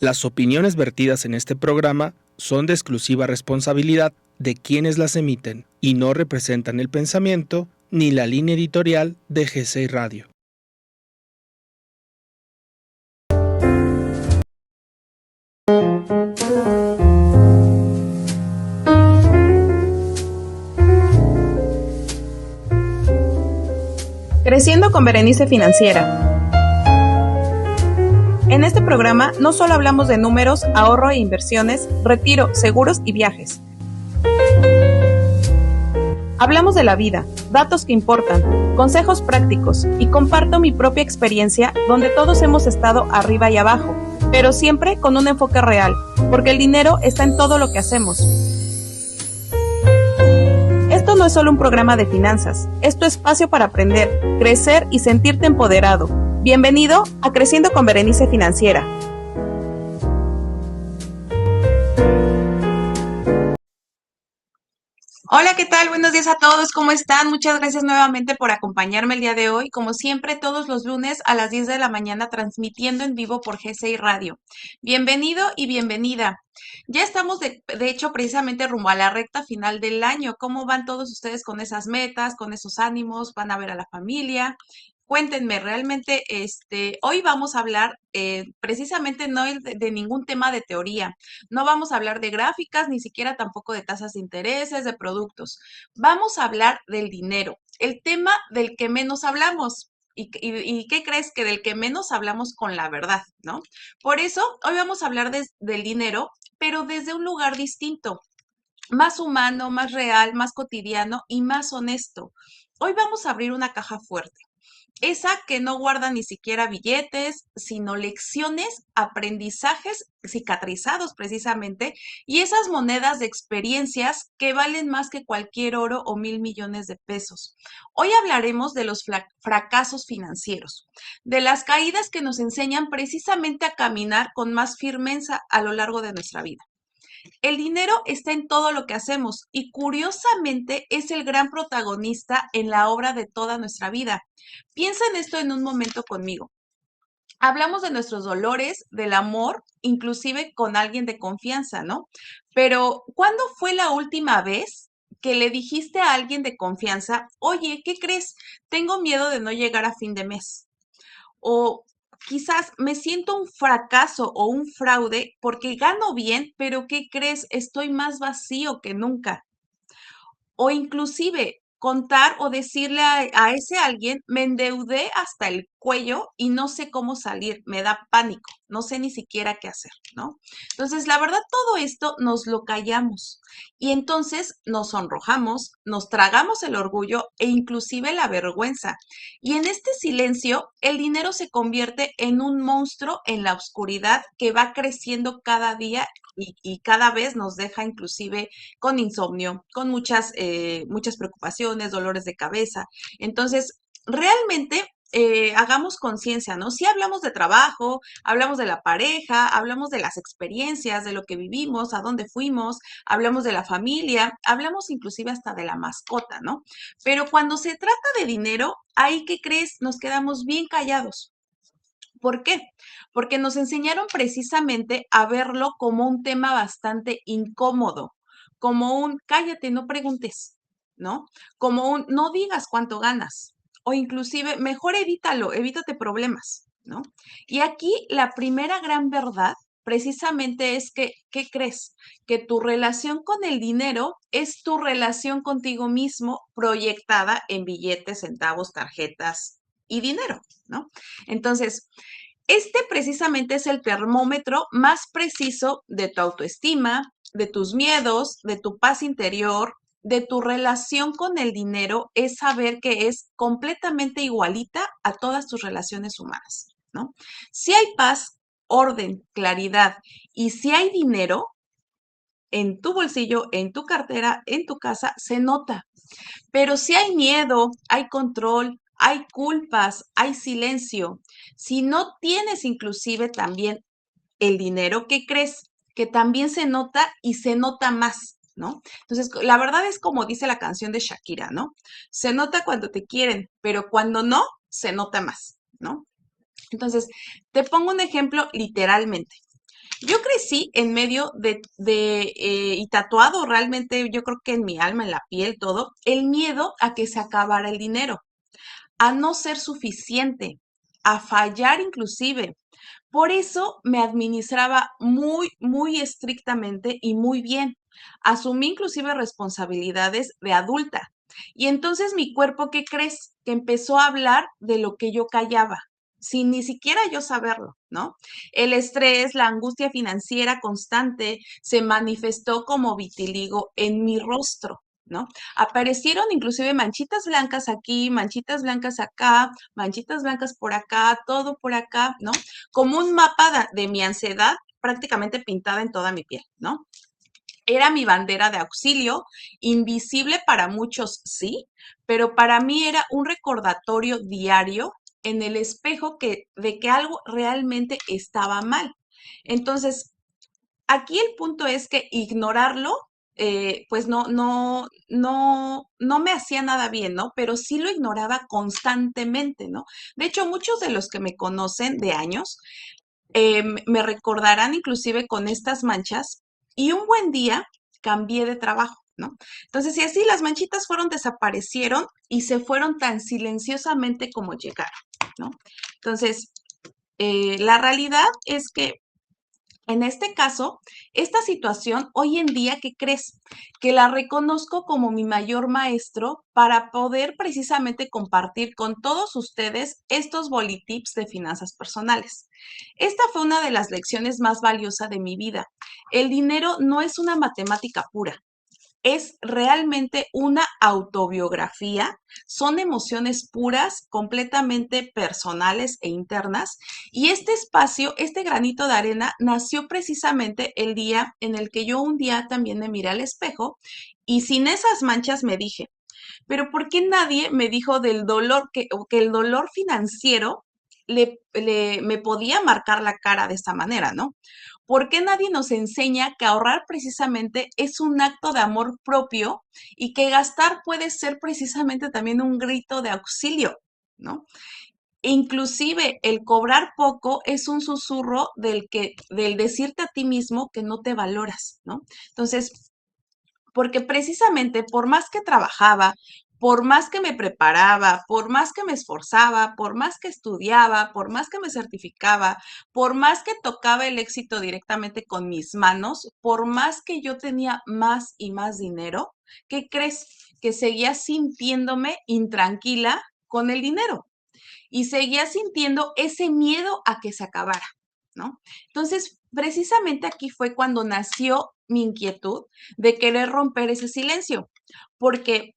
Las opiniones vertidas en este programa son de exclusiva responsabilidad de quienes las emiten y no representan el pensamiento ni la línea editorial de G6 Radio. Creciendo con Berenice Financiera. En este programa no solo hablamos de números, ahorro e inversiones, retiro, seguros y viajes. Hablamos de la vida, datos que importan, consejos prácticos y comparto mi propia experiencia donde todos hemos estado arriba y abajo, pero siempre con un enfoque real, porque el dinero está en todo lo que hacemos. Esto no es solo un programa de finanzas, es tu espacio para aprender, crecer y sentirte empoderado. Bienvenido a Creciendo con Berenice Financiera. Hola, ¿qué tal? Buenos días a todos, ¿cómo están? Muchas gracias nuevamente por acompañarme el día de hoy. Como siempre, todos los lunes a las 10 de la mañana transmitiendo en vivo por G6 Radio. Bienvenido y bienvenida. Ya estamos de hecho precisamente rumbo a la recta final del año. ¿Cómo van todos ustedes con esas metas, con esos ánimos? ¿Van a ver a la familia? Cuéntenme, realmente, hoy vamos a hablar precisamente no de ningún tema de teoría, no vamos a hablar de gráficas, ni siquiera tampoco de tasas de intereses, de productos. Vamos a hablar del dinero, el tema del que menos hablamos. ¿Y qué crees? Que del que menos hablamos con la verdad, ¿no? Por eso, hoy vamos a hablar del dinero, pero desde un lugar distinto, más humano, más real, más cotidiano y más honesto. Hoy vamos a abrir una caja fuerte. Esa que no guarda ni siquiera billetes, sino lecciones, aprendizajes cicatrizados precisamente, y esas monedas de experiencias que valen más que cualquier oro o 1,000 millones de pesos. Hoy hablaremos de los fracasos financieros, de las caídas que nos enseñan precisamente a caminar con más firmeza a lo largo de nuestra vida. El dinero está en todo lo que hacemos y curiosamente es el gran protagonista en la obra de toda nuestra vida. Piensa en esto en un momento conmigo. Hablamos de nuestros dolores, del amor, inclusive con alguien de confianza, ¿no? Pero, ¿cuándo fue la última vez que le dijiste a alguien de confianza, oye, ¿qué crees? Tengo miedo de no llegar a fin de mes. O quizás me siento un fracaso o un fraude porque gano bien, pero ¿qué crees? Estoy más vacío que nunca. O inclusive contar o decirle a ese alguien, me endeudé hasta el cuello y no sé cómo salir, me da pánico, no sé ni siquiera qué hacer, ¿no? Entonces, la verdad, todo esto nos lo callamos y entonces nos sonrojamos, nos tragamos el orgullo e inclusive la vergüenza. Y en este silencio, el dinero se convierte en un monstruo en la oscuridad que va creciendo cada día y cada vez nos deja inclusive con insomnio, con muchas preocupaciones, dolores de cabeza. Entonces, realmente hagamos conciencia, ¿no? Si hablamos de trabajo, hablamos de la pareja, hablamos de las experiencias, de lo que vivimos, a dónde fuimos, hablamos de la familia, hablamos inclusive hasta de la mascota, ¿no? Pero cuando se trata de dinero, ahí, ¿qué crees? Nos quedamos bien callados. ¿Por qué? Porque nos enseñaron precisamente a verlo como un tema bastante incómodo, como un cállate, no preguntes, ¿no? Como un no digas cuánto ganas, o inclusive mejor evítalo, evítate problemas, ¿no? Y aquí la primera gran verdad precisamente es que, ¿qué crees? Que tu relación con el dinero es tu relación contigo mismo proyectada en billetes, centavos, tarjetas y dinero, ¿no? Entonces, este precisamente es el termómetro más preciso de tu autoestima, de tus miedos, de tu paz interior, de tu relación con el dinero, es saber que es completamente igualita a todas tus relaciones humanas, ¿no? Si hay paz, orden, claridad y si hay dinero en tu bolsillo, en tu cartera, en tu casa, se nota. Pero si hay miedo, hay control, hay culpas, hay silencio. Si no tienes inclusive también el dinero, ¿qué crees? Que también se nota y se nota más, ¿no? Entonces, la verdad es como dice la canción de Shakira, ¿no? Se nota cuando te quieren, pero cuando no, se nota más, ¿no? Entonces, te pongo un ejemplo literalmente. Yo crecí en medio y tatuado realmente, yo creo que en mi alma, en la piel, todo, el miedo a que se acabara el dinero, a no ser suficiente, a fallar inclusive. Por eso me administraba muy, muy estrictamente y muy bien. Asumí inclusive responsabilidades de adulta. Y entonces mi cuerpo, ¿qué crees? Que empezó a hablar de lo que yo callaba, sin ni siquiera yo saberlo, ¿no? El estrés, la angustia financiera constante se manifestó como vitiligo en mi rostro, ¿no? Aparecieron inclusive manchitas blancas aquí, manchitas blancas acá, manchitas blancas por acá, todo por acá, ¿no? Como un mapa de mi ansiedad prácticamente pintada en toda mi piel, ¿no? Era mi bandera de auxilio, invisible para muchos, sí, pero para mí era un recordatorio diario en el espejo de que algo realmente estaba mal. Entonces, aquí el punto es que ignorarlo, pues no me hacía nada bien, ¿no? Pero sí lo ignoraba constantemente, ¿no? De hecho, muchos de los que me conocen de años me recordarán inclusive con estas manchas y un buen día cambié de trabajo, ¿no? Entonces, y así las manchitas desaparecieron y se fueron tan silenciosamente como llegaron, ¿no? Entonces, la realidad es que en este caso, esta situación hoy en día, ¿qué crees? Que la reconozco como mi mayor maestro para poder precisamente compartir con todos ustedes estos tips de finanzas personales. Esta fue una de las lecciones más valiosas de mi vida. El dinero no es una matemática pura, es realmente una autobiografía, son emociones puras, completamente personales e internas. Y este espacio, este granito de arena, nació precisamente el día en el que yo un día también me miré al espejo y sin esas manchas me dije, pero ¿por qué nadie me dijo del dolor, o que el dolor financiero me podía marcar la cara de esta manera, ¿no? ¿Por qué nadie nos enseña que ahorrar precisamente es un acto de amor propio y que gastar puede ser precisamente también un grito de auxilio, ¿no? Inclusive el cobrar poco es un susurro del decirte a ti mismo que no te valoras, ¿no? Entonces, porque precisamente por más que trabajaba, por más que me preparaba, por más que me esforzaba, por más que estudiaba, por más que me certificaba, por más que tocaba el éxito directamente con mis manos, por más que yo tenía más y más dinero, ¿qué crees? Que seguía sintiéndome intranquila con el dinero y seguía sintiendo ese miedo a que se acabara, ¿no? Entonces, precisamente aquí fue cuando nació mi inquietud de querer romper ese silencio, porque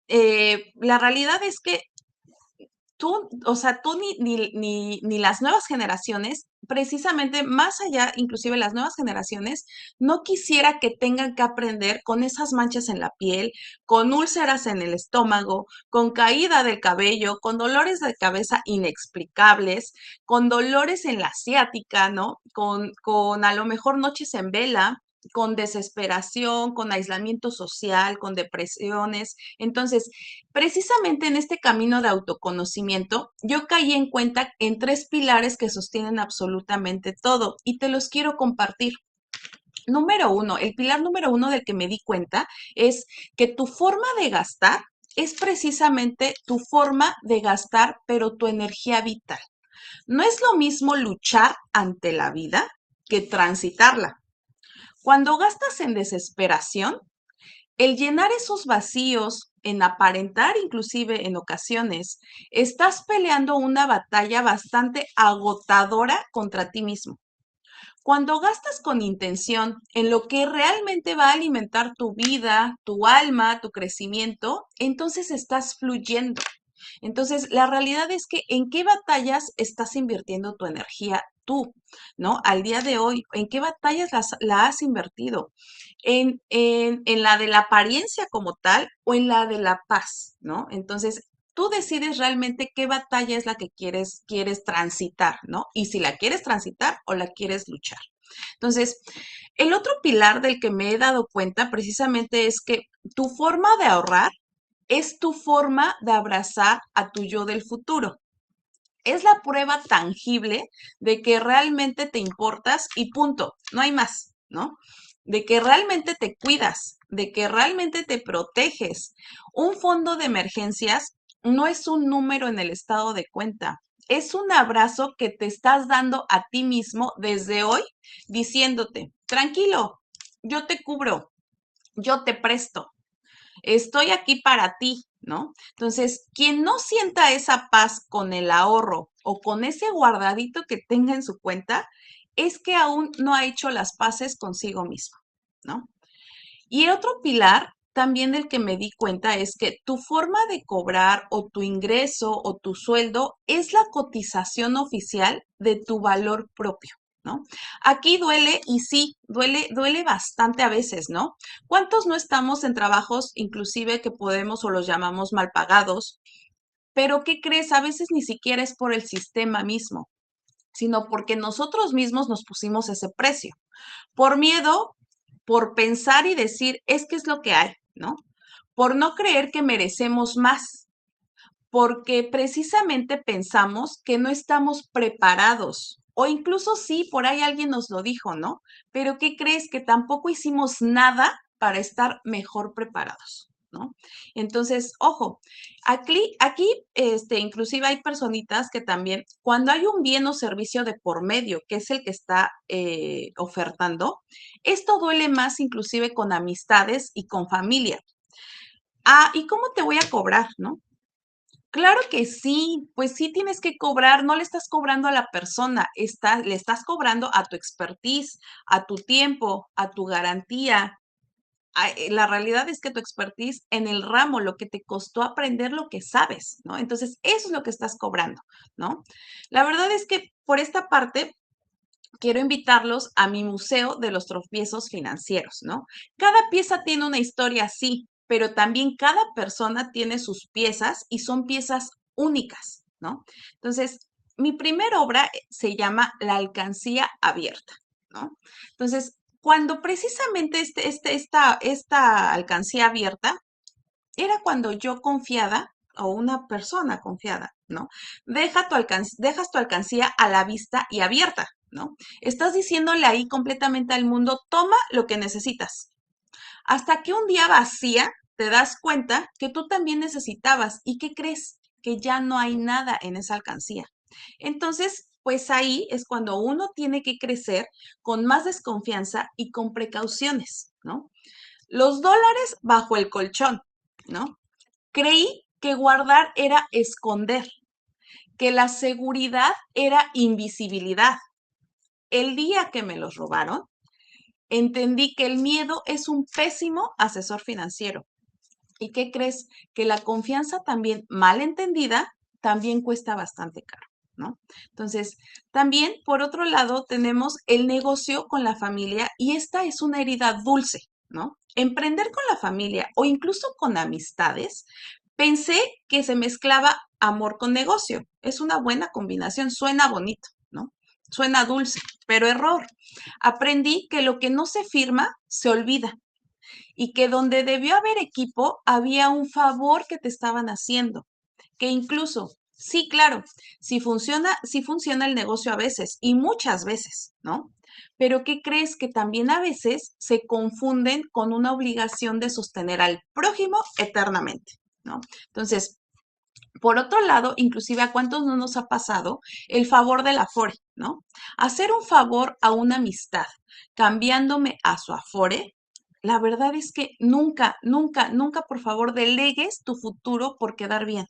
la realidad es que tú, o sea, tú ni las nuevas generaciones, precisamente más allá, inclusive las nuevas generaciones, no quisiera que tengan que aprender con esas manchas en la piel, con úlceras en el estómago, con caída del cabello, con dolores de cabeza inexplicables, con dolores en la ciática, ¿no? Con a lo mejor noches en vela, con desesperación, con aislamiento social, con depresiones. Entonces, precisamente en este camino de autoconocimiento, yo caí en cuenta en tres pilares que sostienen absolutamente todo y te los quiero compartir. Número uno, el pilar número uno del que me di cuenta es que tu forma de gastar es precisamente tu forma de gastar, pero tu energía vital. No es lo mismo luchar ante la vida que transitarla. Cuando gastas en desesperación, el llenar esos vacíos, en aparentar inclusive en ocasiones, estás peleando una batalla bastante agotadora contra ti mismo. Cuando gastas con intención en lo que realmente va a alimentar tu vida, tu alma, tu crecimiento, entonces estás fluyendo. Entonces, la realidad es que en qué batallas estás invirtiendo tu energía tú, ¿no? Al día de hoy, ¿en qué batallas la has invertido? En la de la apariencia como tal o en la de la paz, ¿no? Entonces, tú decides realmente qué batalla es la que quieres transitar, ¿no? Y si la quieres transitar o la quieres luchar. Entonces, el otro pilar del que me he dado cuenta precisamente es que tu forma de ahorrar es tu forma de abrazar a tu yo del futuro. Es la prueba tangible de que realmente te importas y punto, no hay más, ¿no? De que realmente te cuidas, de que realmente te proteges. Un fondo de emergencias no es un número en el estado de cuenta, es un abrazo que te estás dando a ti mismo desde hoy, diciéndote, tranquilo, yo te cubro, yo te presto, estoy aquí para ti, ¿no? Entonces, quien no sienta esa paz con el ahorro o con ese guardadito que tenga en su cuenta, es que aún no ha hecho las paces consigo mismo, ¿no? Y otro pilar también del que me di cuenta es que tu forma de cobrar o tu ingreso o tu sueldo es la cotización oficial de tu valor propio, ¿no? Aquí duele y sí, duele bastante a veces, ¿no? ¿Cuántos no estamos en trabajos inclusive que podemos o los llamamos mal pagados? Pero ¿qué crees? A veces ni siquiera es por el sistema mismo, sino porque nosotros mismos nos pusimos ese precio por miedo, por pensar y decir, es que es lo que hay, ¿no? Por no creer que merecemos más, porque precisamente pensamos que no estamos preparados. O incluso sí, por ahí alguien nos lo dijo, ¿no? Pero ¿qué crees? Que tampoco hicimos nada para estar mejor preparados, ¿no? Entonces, ojo, inclusive hay personitas que también, cuando hay un bien o servicio de por medio, que es el que está ofertando, esto duele más inclusive con amistades y con familia. Ah, ¿y cómo te voy a cobrar, no? Claro que sí, pues sí tienes que cobrar, no le estás cobrando a la persona, le estás cobrando a tu expertise, a tu tiempo, a tu garantía. La realidad es que tu expertise en el ramo, lo que te costó aprender lo que sabes, ¿no? Entonces, eso es lo que estás cobrando, ¿no? La verdad es que por esta parte quiero invitarlos a mi museo de los tropiezos financieros, ¿no? Cada pieza tiene una historia, sí, pero también cada persona tiene sus piezas y son piezas únicas, ¿no? Entonces, mi primera obra se llama La alcancía abierta, ¿no? Entonces, cuando precisamente esta alcancía abierta era cuando yo confiada o una persona confiada, ¿no? Dejas tu alcancía a la vista y abierta, ¿no? Estás diciéndole ahí completamente al mundo, toma lo que necesitas. Hasta que un día vacía te das cuenta que tú también necesitabas y ¿qué crees? Que ya no hay nada en esa alcancía. Entonces, pues ahí es cuando uno tiene que crecer con más desconfianza y con precauciones, ¿no? Los dólares bajo el colchón, ¿no? Creí que guardar era esconder, que la seguridad era invisibilidad. El día que me los robaron, entendí que el miedo es un pésimo asesor financiero. ¿Y qué crees? Que la confianza también mal entendida también cuesta bastante caro, ¿no? Entonces, también por otro lado tenemos el negocio con la familia y esta es una herida dulce, ¿no? Emprender con la familia o incluso con amistades, pensé que se mezclaba amor con negocio. Es una buena combinación, suena bonito, ¿no? Suena dulce, pero error. Aprendí que lo que no se firma se olvida y que donde debió haber equipo había un favor que te estaban haciendo, que incluso, sí, claro, sí funciona el negocio a veces y muchas veces, ¿no? Pero ¿qué crees? Que también a veces se confunden con una obligación de sostener al prójimo eternamente, ¿no? Entonces, por otro lado, inclusive a cuántos no nos ha pasado el favor del afore, ¿no? Hacer un favor a una amistad cambiándome a su afore, la verdad es que nunca, nunca, nunca, por favor, delegues tu futuro por quedar bien.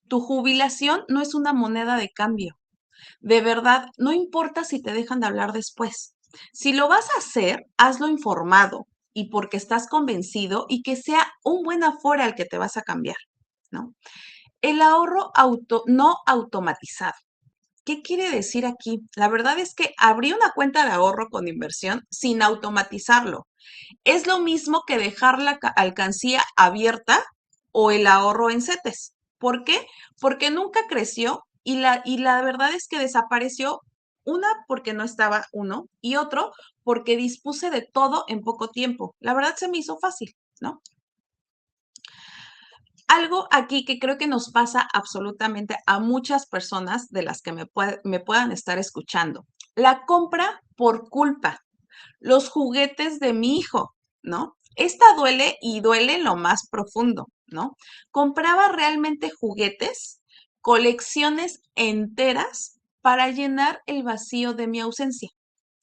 Tu jubilación no es una moneda de cambio. De verdad, no importa si te dejan de hablar después. Si lo vas a hacer, hazlo informado y porque estás convencido y que sea un buen afore al que te vas a cambiar, ¿no? El ahorro no automatizado. ¿Qué quiere decir aquí? La verdad es que abrí una cuenta de ahorro con inversión sin automatizarlo. Es lo mismo que dejar la alcancía abierta o el ahorro en CETES. ¿Por qué? Porque nunca creció y la verdad es que desapareció, una porque no estaba uno y otro porque dispuse de todo en poco tiempo. La verdad se me hizo fácil, ¿no? algo aquí que creo que nos pasa absolutamente a muchas personas de las que me puedan estar escuchando. La compra por culpa, los juguetes de mi hijo, ¿no? Esta duele y duele en lo más profundo, ¿no? Compraba realmente juguetes, colecciones enteras para llenar el vacío de mi ausencia,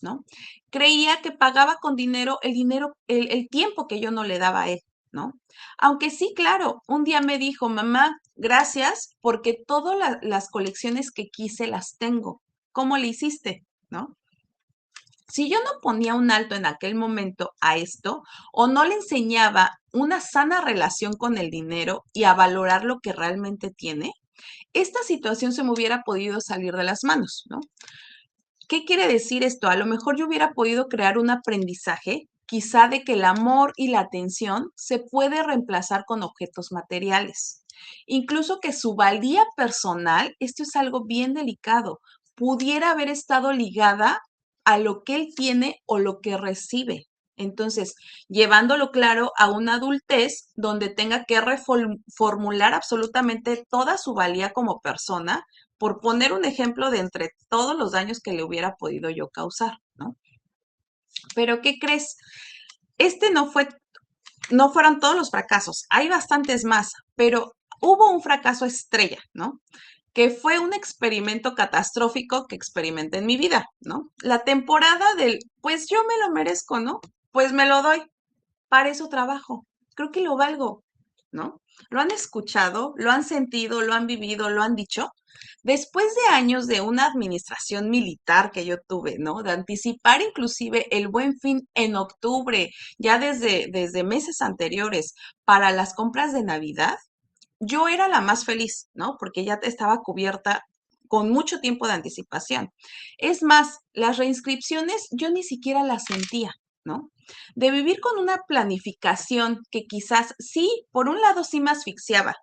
¿no? Creía que pagaba con dinero, el tiempo que yo no le daba a él, ¿no? Aunque sí, claro, un día me dijo, mamá, gracias porque todas las colecciones que quise las tengo. ¿Cómo le hiciste? ¿No? Si yo no ponía un alto en aquel momento a esto o no le enseñaba una sana relación con el dinero y a valorar lo que realmente tiene, esta situación se me hubiera podido salir de las manos, ¿no? ¿Qué quiere decir esto? A lo mejor yo hubiera podido crear un aprendizaje, quizá de que el amor y la atención se puede reemplazar con objetos materiales. Incluso que su valía personal, esto es algo bien delicado, pudiera haber estado ligada a lo que él tiene o lo que recibe. Entonces, llevándolo claro a una adultez donde tenga que reformular absolutamente toda su valía como persona, por poner un ejemplo de entre todos los daños que le hubiera podido yo causar, ¿no? Pero ¿qué crees? Este no fueron todos los fracasos, hay bastantes más, pero hubo un fracaso estrella, ¿no? Que fue un experimento catastrófico que experimenté en mi vida, ¿no? La temporada del, pues yo me lo merezco, ¿no? Pues me lo doy, para eso trabajo, creo que lo valgo, ¿no? ¿Lo han escuchado? ¿Lo han sentido? ¿Lo han vivido? ¿Lo han dicho? Después de años de una administración militar que yo tuve, ¿no? De anticipar inclusive el Buen Fin en octubre, ya desde meses anteriores, para las compras de Navidad, yo era la más feliz, ¿no? Porque ya estaba cubierta con mucho tiempo de anticipación. Es más, las reinscripciones yo ni siquiera las sentía, ¿no? De vivir con una planificación que quizás sí, por un lado sí me asfixiaba,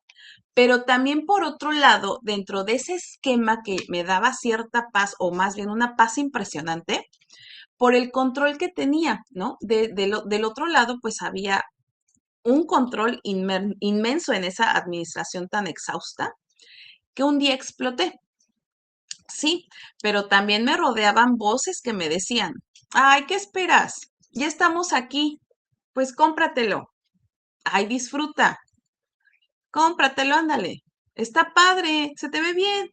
pero también por otro lado, dentro de ese esquema que me daba cierta paz o más bien una paz impresionante, por el control que tenía, ¿no? Del otro lado, pues había un control inmenso en esa administración tan exhausta que un día exploté. Sí, pero también me rodeaban voces que me decían, ay, ¿qué esperas? Ya estamos aquí, pues cómpratelo. Ay, disfruta, cómpratelo, ándale. Está padre, se te ve bien.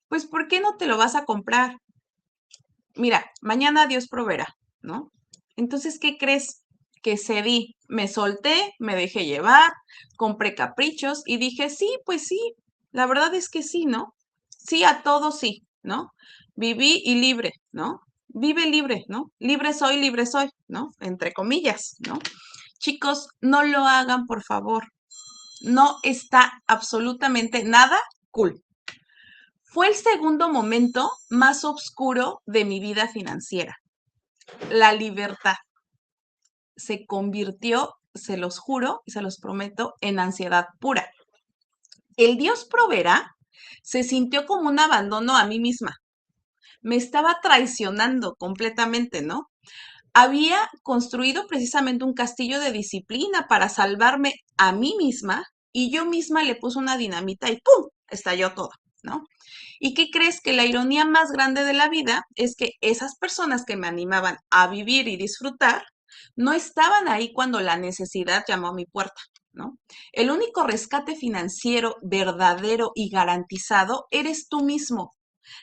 Pues, ¿por qué no te lo vas a comprar? Mira, mañana Dios proveerá, ¿no? Entonces, ¿qué crees? Que cedí, me solté, me dejé llevar, compré caprichos y dije, sí, pues sí, la verdad es que sí, ¿no? Sí a todo, sí, ¿no? Viví y libre, ¿no? Vive libre, ¿no? Libre soy, ¿no? Entre comillas, ¿no? Chicos, no lo hagan, por favor. No está absolutamente nada cool. Fue el segundo momento más oscuro de mi vida financiera. La libertad se convirtió, se los juro y se los prometo, en ansiedad pura. El Dios proveerá se sintió como un abandono a mí misma. Me estaba traicionando completamente, ¿no? Había construido precisamente un castillo de disciplina para salvarme a mí misma y yo misma le puse una dinamita y ¡pum! Estalló todo, ¿no? ¿Y qué crees? Que la ironía más grande de la vida es que esas personas que me animaban a vivir y disfrutar no estaban ahí cuando la necesidad llamó a mi puerta, ¿no? El único rescate financiero verdadero y garantizado eres tú mismo.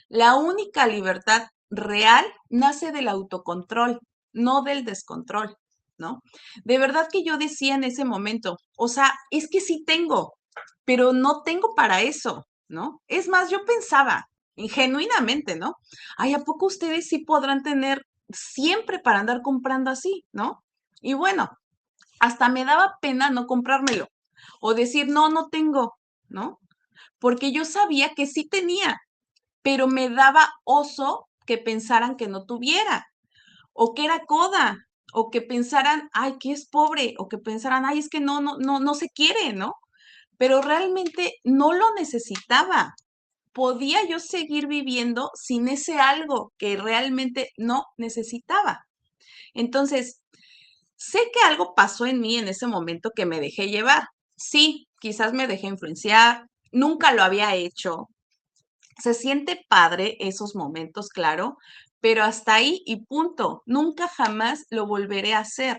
La única libertad real nace del autocontrol, no del descontrol, ¿no? De verdad que yo decía en ese momento, o sea, es que sí tengo, pero no tengo para eso, ¿no? Es más, yo pensaba, genuinamente, ¿no? Ay, ¿a poco ustedes sí podrán tener siempre para andar comprando así, ¿no? Y bueno, hasta me daba pena no comprármelo o decir, no, no tengo, ¿no? Porque yo sabía que sí tenía, pero me daba oso que pensaran que no tuviera, o que era coda, o que pensaran, ay, que es pobre, o que pensaran, ay, es que no se quiere, ¿no? Pero realmente no lo necesitaba. Podía yo seguir viviendo sin ese algo que realmente no necesitaba. Entonces, sé que algo pasó en mí en ese momento que me dejé llevar. Sí, quizás me dejé influenciar, nunca lo había hecho. Se siente padre esos momentos, claro, pero hasta ahí y punto. Nunca jamás lo volveré a hacer.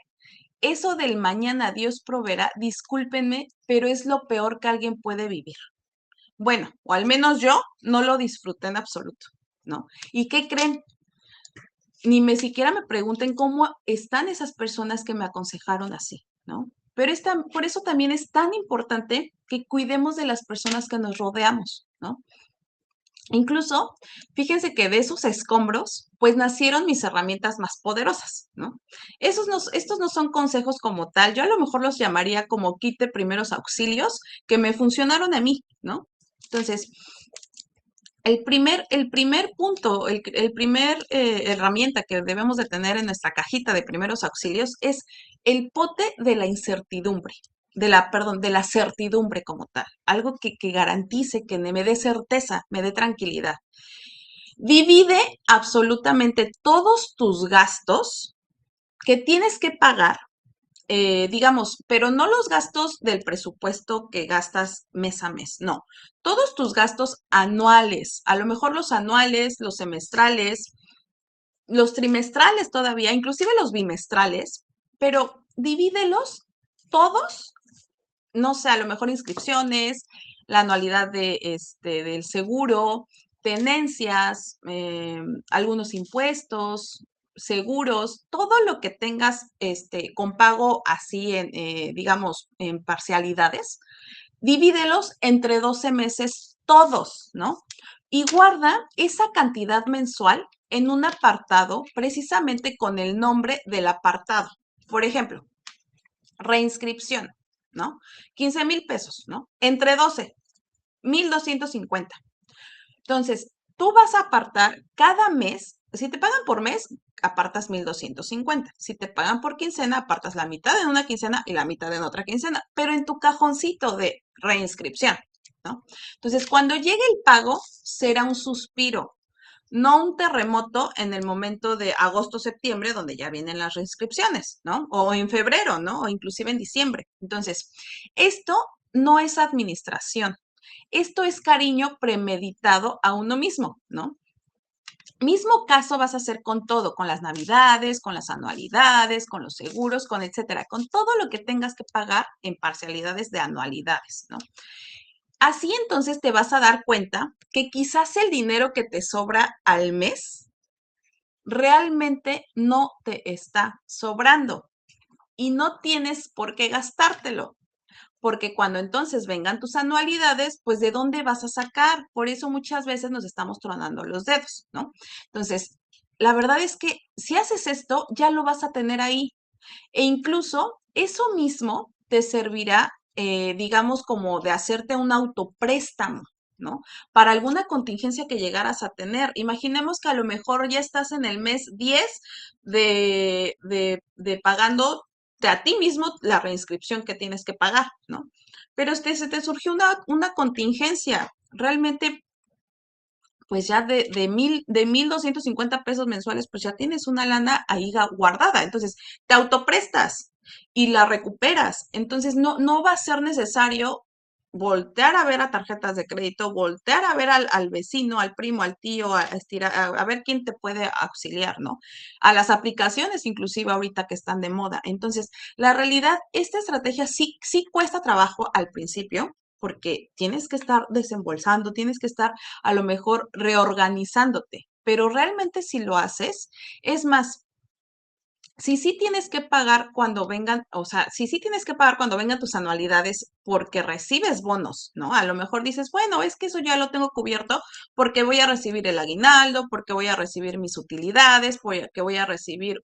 Eso del mañana Dios proveerá, discúlpenme, pero es lo peor que alguien puede vivir. Bueno, o al menos yo no lo disfruté en absoluto, ¿no? ¿Y qué creen? Ni me siquiera me pregunten cómo están esas personas que me aconsejaron así, ¿no? Pero por eso también es tan importante que cuidemos de las personas que nos rodeamos, ¿no? Incluso, fíjense que de esos escombros, pues nacieron mis herramientas más poderosas, ¿no? Estos no son consejos como tal, yo a lo mejor los llamaría como kit de primeros auxilios que me funcionaron a mí, ¿no? Entonces, el primer punto, el primer herramienta que debemos de tener en nuestra cajita de primeros auxilios es el pote de la incertidumbre, perdón, de la certidumbre como tal, algo que garantice, que me dé certeza, me dé tranquilidad. Divide absolutamente todos tus gastos que tienes que pagar, digamos, pero no los gastos del presupuesto que gastas mes a mes, no. Todos tus gastos anuales, a lo mejor los anuales, los semestrales, los trimestrales todavía, inclusive los bimestrales, pero divídelos todos, no sé, a lo mejor inscripciones, la anualidad del seguro, tenencias, algunos impuestos, seguros, todo lo que tengas con pago así digamos, en parcialidades, divídelos entre 12 meses todos, ¿no? Y guarda esa cantidad mensual en un apartado precisamente con el nombre del apartado. Por ejemplo, reinscripción, ¿no? 15,000 pesos, ¿no? Entre 12, 1,250. Entonces, tú vas a apartar cada mes, si te pagan por mes, apartas 1,250. Si te pagan por quincena, apartas la mitad en una quincena y la mitad en otra quincena, pero en tu cajoncito de reinscripción, ¿no? Entonces, cuando llegue el pago, será un suspiro, no un terremoto en el momento de agosto, septiembre, donde ya vienen las reinscripciones, ¿no? O en febrero, ¿no? O inclusive en diciembre. Entonces, esto no es administración. Esto es cariño premeditado a uno mismo, ¿no? Mismo caso vas a hacer con todo, con las navidades, con las anualidades, con los seguros, con etcétera, con todo lo que tengas que pagar en parcialidades de anualidades, ¿no? Así entonces te vas a dar cuenta que quizás el dinero que te sobra al mes realmente no te está sobrando y no tienes por qué gastártelo, porque cuando entonces vengan tus anualidades, pues ¿de dónde vas a sacar? Por eso muchas veces nos estamos tronando los dedos, ¿no? Entonces, la verdad es que si haces esto, ya lo vas a tener ahí. E incluso eso mismo te servirá, digamos, como de hacerte un autopréstamo, ¿no? Para alguna contingencia que llegaras a tener. Imaginemos que a lo mejor ya estás en el mes 10 de pagando a ti mismo la reinscripción que tienes que pagar, ¿no? Pero se te surgió una contingencia. Realmente pues ya de 1,250 pesos mensuales, pues ya tienes una lana ahí guardada. Entonces, te autoprestas y la recuperas. Entonces, no va a ser necesario voltear a ver a tarjetas de crédito, voltear a ver al vecino, al primo, al tío, a ver quién te puede auxiliar, ¿no? A las aplicaciones, inclusive ahorita que están de moda. Entonces, la realidad, esta estrategia sí cuesta trabajo al principio, porque tienes que estar desembolsando, tienes que estar a lo mejor reorganizándote, pero realmente si lo haces, es más, si sí tienes que pagar cuando vengan, o sea, si sí tienes que pagar cuando vengan tus anualidades porque recibes bonos, ¿no? A lo mejor dices, bueno, es que eso ya lo tengo cubierto porque voy a recibir el aguinaldo, porque voy a recibir mis utilidades, porque voy a recibir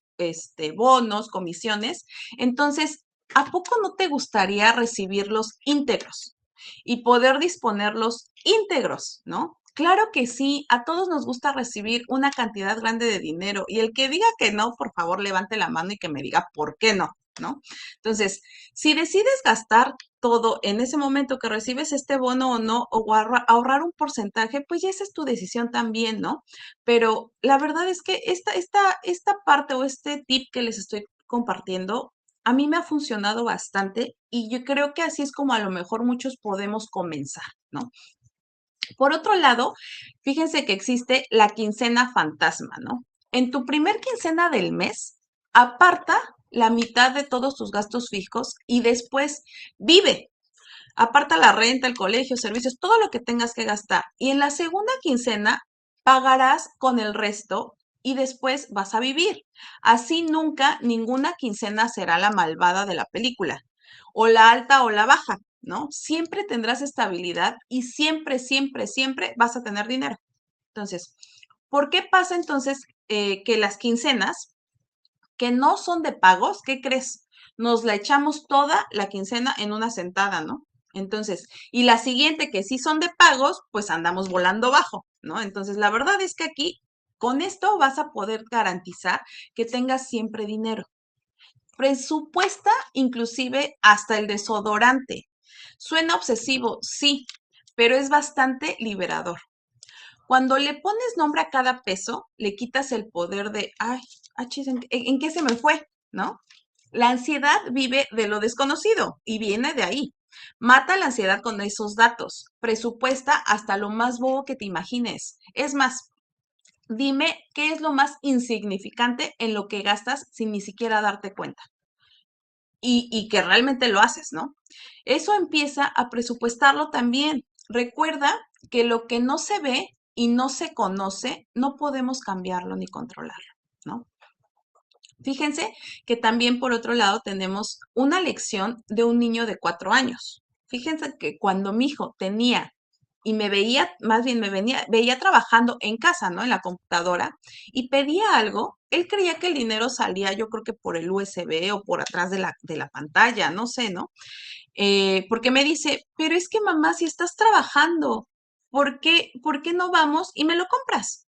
bonos, comisiones. Entonces, ¿a poco no te gustaría recibirlos íntegros y poder disponerlos íntegros, ¿no? Claro que sí, a todos nos gusta recibir una cantidad grande de dinero y el que diga que no, por favor, levante la mano y que me diga por qué no, ¿no? Entonces, si decides gastar todo en ese momento que recibes este bono o no, o ahorrar un porcentaje, pues ya esa es tu decisión también, ¿no? Pero la verdad es que esta parte o este tip que les estoy compartiendo A mí me ha funcionado bastante y yo creo que así es como a lo mejor muchos podemos comenzar, ¿no? Por otro lado, fíjense que existe la quincena fantasma, ¿no? En tu primer quincena del mes, aparta la mitad de todos tus gastos fijos y después vive. Aparta la renta, el colegio, servicios, todo lo que tengas que gastar. Y en la segunda quincena pagarás con el resto y después vas a vivir. Así nunca ninguna quincena será la malvada de la película, o la alta o la baja, ¿no? Siempre tendrás estabilidad y siempre, siempre, siempre vas a tener dinero. Entonces, ¿por qué pasa entonces que las quincenas que no son de pagos, qué crees? Nos la echamos toda la quincena en una sentada, ¿no? Entonces, y la siguiente que sí son de pagos, pues andamos volando bajo, ¿no? Entonces, la verdad es que aquí, con esto vas a poder garantizar que tengas siempre dinero. Presupuesta inclusive hasta el desodorante. Suena obsesivo, sí, pero es bastante liberador. Cuando le pones nombre a cada peso, le quitas el poder de, ay, achis, ¿en qué se me fue? ¿No? La ansiedad vive de lo desconocido y viene de ahí. Mata la ansiedad con esos datos. Presupuesta hasta lo más bobo que te imagines. Es más, dime qué es lo más insignificante en lo que gastas sin ni siquiera darte cuenta. Y que realmente lo haces, ¿no? Eso empieza a presupuestarlo también. Recuerda que lo que no se ve y no se conoce, no podemos cambiarlo ni controlarlo, ¿no? Fíjense que también por otro lado tenemos una lección de un niño de 4 años. Fíjense que cuando mi hijo tenía y me veía, más bien veía trabajando en casa, ¿no? En la computadora y pedía algo, él creía que el dinero salía, yo creo que por el USB o por atrás de la pantalla, no sé, ¿no? Porque me dice, pero es que mamá, si estás trabajando, por qué no vamos y me lo compras?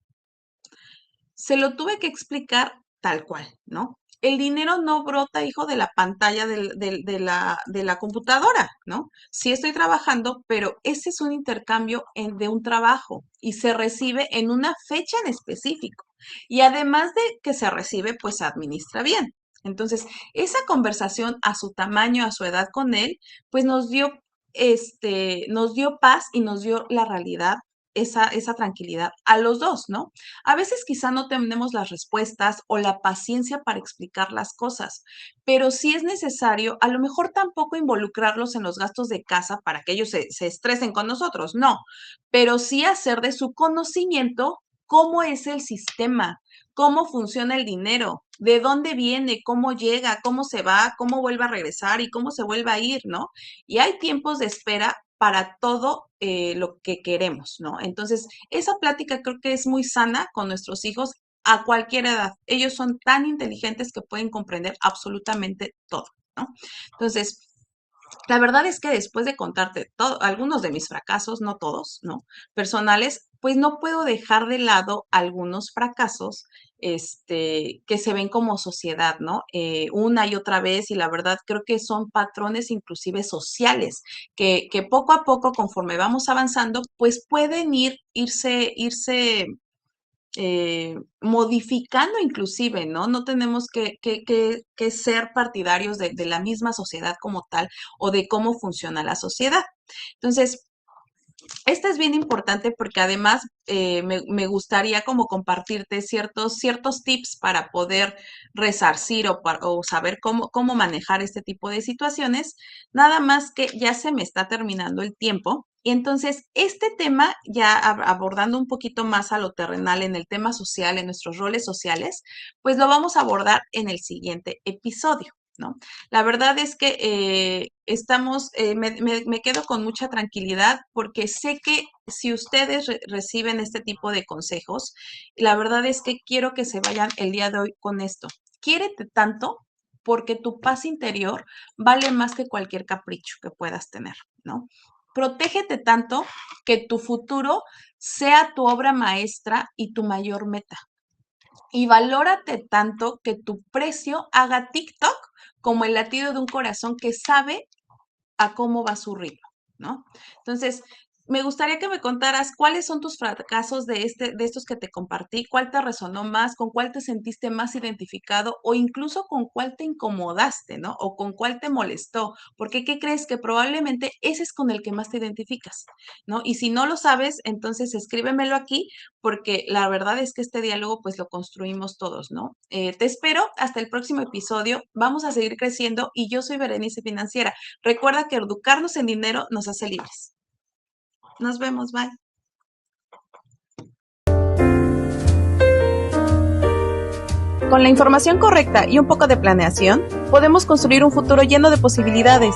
Se lo tuve que explicar tal cual, ¿no? El dinero no brota, hijo, de la pantalla de la computadora, ¿no? Sí estoy trabajando, pero ese es un intercambio de un trabajo y se recibe en una fecha en específico. Y además de que se recibe, pues se administra bien. Entonces, esa conversación a su tamaño, a su edad con él, pues nos dio paz y nos dio la realidad, esa tranquilidad a los dos, ¿no? A veces quizá no tenemos las respuestas o la paciencia para explicar las cosas, pero si es necesario, a lo mejor tampoco involucrarlos en los gastos de casa para que ellos se estresen con nosotros, no, pero sí hacer de su conocimiento cómo es el sistema, cómo funciona el dinero, de dónde viene, cómo llega, cómo se va, cómo vuelve a regresar y cómo se vuelve a ir, ¿no? Y hay tiempos de espera para todo lo que queremos, ¿no? Entonces, esa plática creo que es muy sana con nuestros hijos a cualquier edad. Ellos son tan inteligentes que pueden comprender absolutamente todo, ¿no? Entonces, la verdad es que después de contarte algunos de mis fracasos, no todos, ¿no? Personales, pues no puedo dejar de lado algunos fracasos, que se ven como sociedad, ¿no? Una y otra vez, y la verdad creo que son patrones inclusive sociales, que poco a poco, conforme vamos avanzando, pues pueden modificando inclusive, ¿no? No tenemos que ser partidarios de la misma sociedad como tal o de cómo funciona la sociedad. Entonces, esta es bien importante porque además me gustaría como compartirte ciertos tips para poder resarcir o saber cómo manejar este tipo de situaciones. Nada más que ya se me está terminando el tiempo. Y entonces, este tema, ya abordando un poquito más a lo terrenal en el tema social, en nuestros roles sociales, pues lo vamos a abordar en el siguiente episodio, ¿no? La verdad es que me quedo con mucha tranquilidad porque sé que si ustedes reciben este tipo de consejos, la verdad es que quiero que se vayan el día de hoy con esto. Quiérete tanto porque tu paz interior vale más que cualquier capricho que puedas tener, ¿no? Protégete tanto que tu futuro sea tu obra maestra y tu mayor meta. Y valórate tanto que tu precio haga TikTok como el latido de un corazón que sabe a cómo va su ritmo, ¿no? Entonces, me gustaría que me contaras cuáles son tus fracasos de estos que te compartí, cuál te resonó más, con cuál te sentiste más identificado o incluso con cuál te incomodaste, ¿no? O con cuál te molestó, porque ¿qué crees? Que probablemente ese es con el que más te identificas, ¿no? Y si no lo sabes, entonces escríbemelo aquí, porque la verdad es que este diálogo pues lo construimos todos, ¿no? Te espero hasta el próximo episodio, vamos a seguir creciendo y yo soy Berenice Financiera. Recuerda que educarnos en dinero nos hace libres. Nos vemos, bye. Con la información correcta y un poco de planeación, podemos construir un futuro lleno de posibilidades.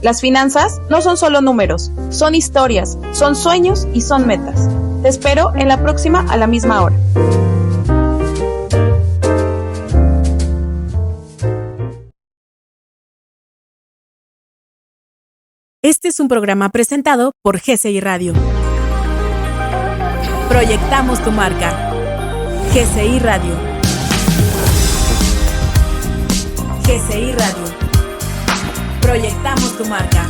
Las finanzas no son solo números, son historias, son sueños y son metas. Te espero en la próxima a la misma hora. Este es un programa presentado por GCI Radio. Proyectamos tu marca. GCI Radio. GCI Radio. Proyectamos tu marca.